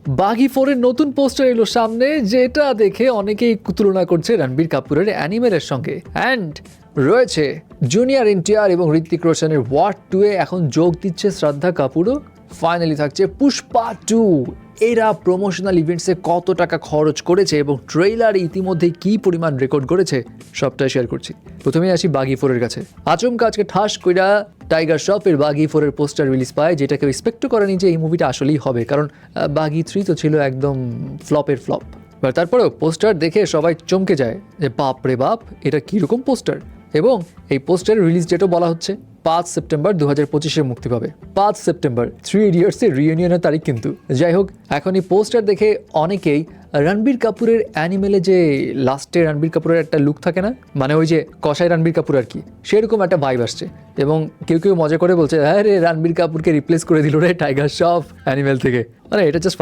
বাগি 4 এর নতুন পোস্টার এলো সামনে, যেটা দেখে অনেকেই তুলনা করছে রণবীর কাপুরের অ্যানিমেলের সঙ্গে। অ্যান্ড রয়েছে জুনিয়র এনটিআর এবং ঋত্বিক রোশনের ওয়ার 2 এ এখন যোগ দিচ্ছে শ্রদ্ধা কাপুরও। ফাইনালি থাকছে পুষ্পা 2। এরা প্রমোশনাল ইভেন্টসে কত টাকা খরচ করেছে এবং ট্রেইলারে ইতিমধ্যে কি পরিমাণ রেকর্ড করেছে সবটাই শেয়ার করছি। প্রথমেই আসি বাগি 4 এর কাছে। আচমকা আজকে ঠাস কইরা টাইগার শ্রফের বাগি 4 এর পোস্টার রিলিজ পায়, যেটা কেউ এক্সপেক্টও করেনি যে এই মুভিটা আসলেই হবে, কারণ বাগি 3 তো ছিল একদম ফ্লপের ফ্লপ। তারপরেও পোস্টার দেখে সবাই চমকে যায় যে বাপ রে বাপ, এটা কীরকম পোস্টার। এবং এই পোস্টারের রিলিজ ডেটও বলা হচ্ছে 5 সেপ্টেম্বর 2025 মুক্তি পাবে। 5 সেপ্টেম্বর 3 ইডিয়টসের রিইউনিয়নের তারিখ কিন্তু। যাই হোক, এখন এই পোস্টার দেখে অনেকেই রণবীর কাপুরের অ্যানিমেলে যে লাস্টে রণবীর কাপুরের একটা লুক থাকে না, মানে ওই যে কসাই রণবীর কাপুর আর কি, সেরকম একটা ভাইব আসছে। এবং কেউ কেউ মজা করে বলছে, হ্যাঁ রে, রণবীর কাপুরকে রিপ্লেস করে দিল রে টাইগার শ্রফ অ্যানিমেল থেকে। মানে এটা জাস্ট